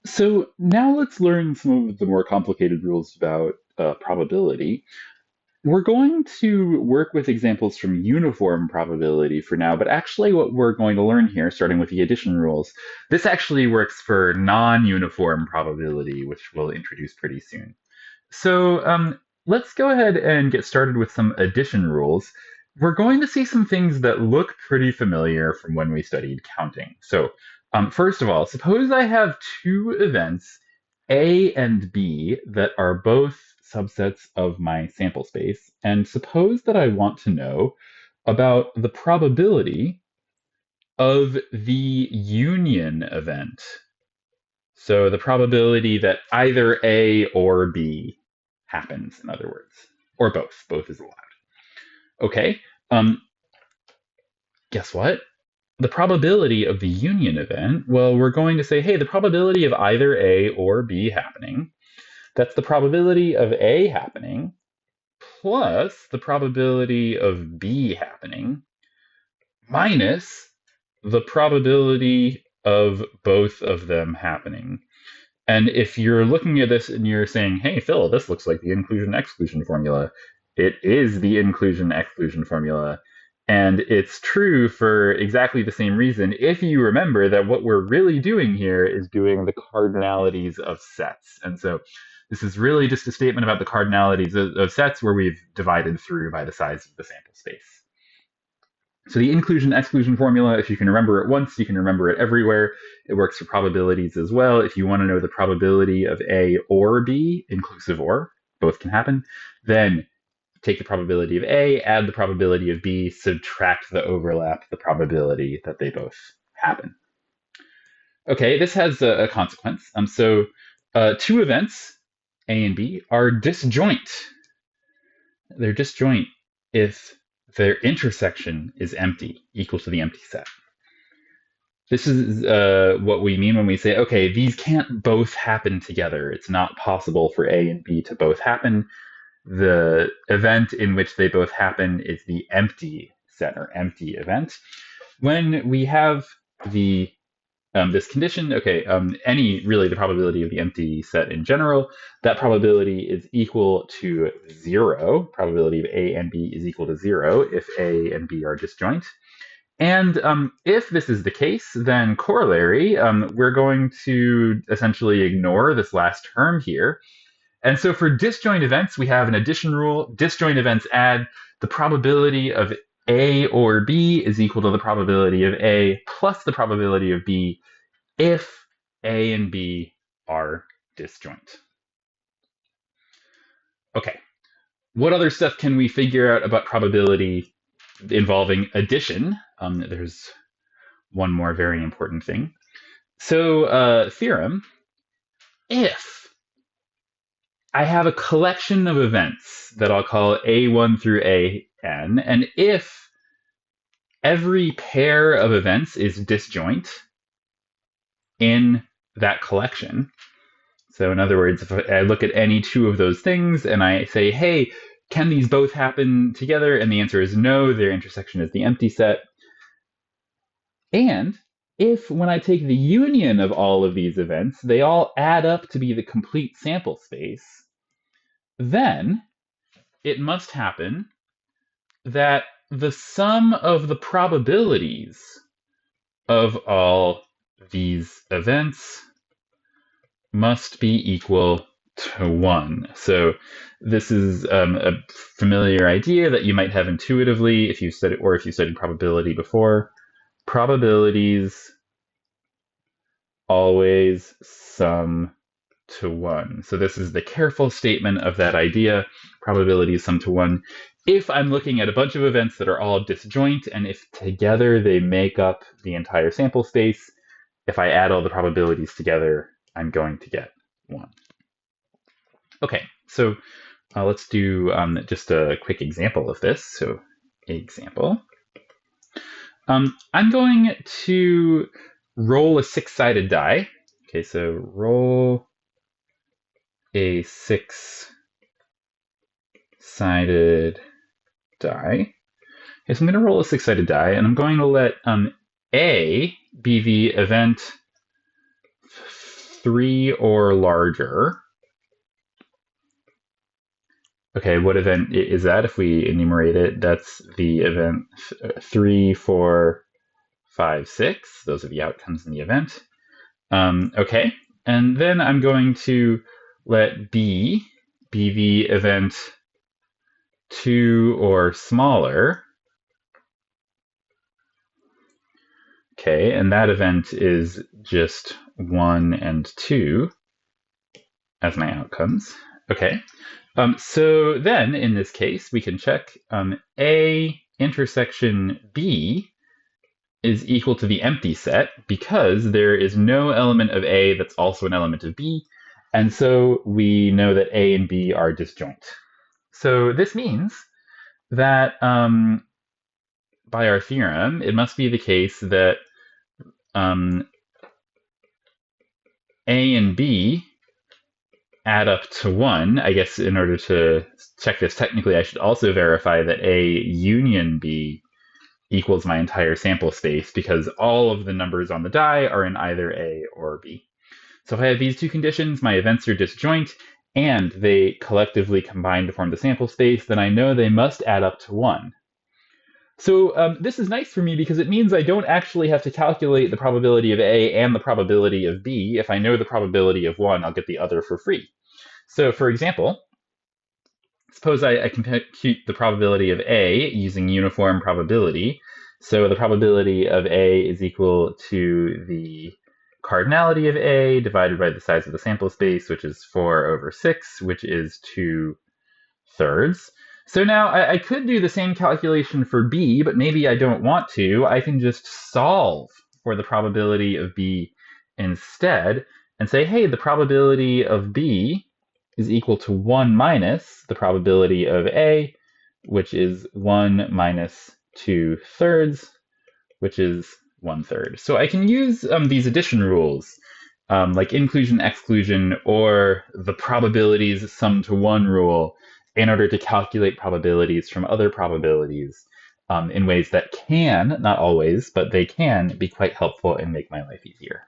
So now let's learn some of the more complicated rules about probability. We're going to work with examples from uniform probability for now, but actually what we're going to learn here, starting with the addition rules, this actually works for non-uniform probability, which we'll introduce pretty soon. So let's go ahead and get started with some addition rules. We're going to see some things that look pretty familiar from when we studied counting. So first of all, suppose I have two events, A and B, that are both subsets of my sample space, and suppose that I want to know about the probability of the union event. So the probability that either A or B happens, in other words, or both. Both is allowed. Okay. Um, Guess what? The probability of the union event, well, we're going to say, hey, the probability of either A or B happening, that's the probability of A happening plus the probability of B happening minus the probability of both of them happening. And if you're looking at this and you're saying, hey, Phil, this looks like the inclusion-exclusion formula, it is the inclusion-exclusion formula. And it's true for exactly the same reason if you remember that what we're really doing here is doing the cardinalities of sets. And so this is really just a statement about the cardinalities of sets where we've divided through by the size of the sample space. So the inclusion-exclusion formula, if you can remember it once, you can remember it everywhere. It works for probabilities as well. If you want to know the probability of A or B, inclusive or, both can happen, then take the probability of A, add the probability of B, subtract the overlap, the probability that they both happen. Okay, this has a consequence. Two events, A and B, are disjoint. They're disjoint if their intersection is empty, equal to the empty set. This is what we mean when we say, okay, these can't both happen together. It's not possible for A and B to both happen. The event in which they both happen is the empty set or empty event. When we have the this condition, okay, the probability of the empty set in general, that probability is equal to zero. Probability of A and B is equal to zero if A and B are disjoint. And if this is the case, then corollary, we're going to essentially ignore this last term here. And so for disjoint events, we have an addition rule. Disjoint events add the probability of A or B is equal to the probability of A plus the probability of B if A and B are disjoint. Okay, what other stuff can we figure out about probability involving addition? There's one more very important thing. So, theorem, if I have a collection of events that I'll call A1 through AN, and if every pair of events is disjoint in that collection, so in other words, if I look at any two of those things and I say, hey, can these both happen together? And the answer is no, their intersection is the empty set. And if when I take the union of all of these events, they all add up to be the complete sample space, then it must happen that the sum of the probabilities of all these events must be equal to 1. So this is a familiar idea that you might have intuitively if you studied probability before. Probabilities always sum to 1. So this is the careful statement of that idea. Probabilities sum to 1. If I'm looking at a bunch of events that are all disjoint, and if together they make up the entire sample space, if I add all the probabilities together, I'm going to get 1. Okay, so let's do just a quick example of this. So example. I'm going to roll a 6-sided die. Okay, so roll a 6-sided die. Okay, so I'm going to roll a 6-sided die, and I'm going to let A be the event 3 or larger. Okay, what event is that? If we enumerate it, that's the event 3, 4, 5, 6. Those are the outcomes in the event. Okay, and then I'm going to let B be the event 2 or smaller. Okay, and that event is just 1 and 2 as my outcomes. Okay, so then in this case, we can check A intersection B is equal to the empty set because there is no element of A that's also an element of B, and so we know that A and B are disjoint. So this means that by our theorem, it must be the case that A and B add up to 1. I guess in order to check this technically, I should also verify that A union B equals my entire sample space because all of the numbers on the die are in either A or B. So if I have these two conditions, my events are disjoint, and they collectively combine to form the sample space, then I know they must add up to 1. So this is nice for me because it means I don't actually have to calculate the probability of A and the probability of B. If I know the probability of one, I'll get the other for free. So for example, suppose I compute the probability of A using uniform probability. So the probability of A is equal to the cardinality of A divided by the size of the sample space, which is 4 over 6, which is 2/3. So now I could do the same calculation for B, but maybe I don't want to. I can just solve for the probability of B instead and say, hey, the probability of B is equal to 1 minus the probability of A, which is 1 minus 2/3, which is 1/3. So I can use these addition rules, like inclusion-exclusion or the probabilities sum to 1 rule, in order to calculate probabilities from other probabilities in ways that can, not always, but they can be quite helpful and make my life easier.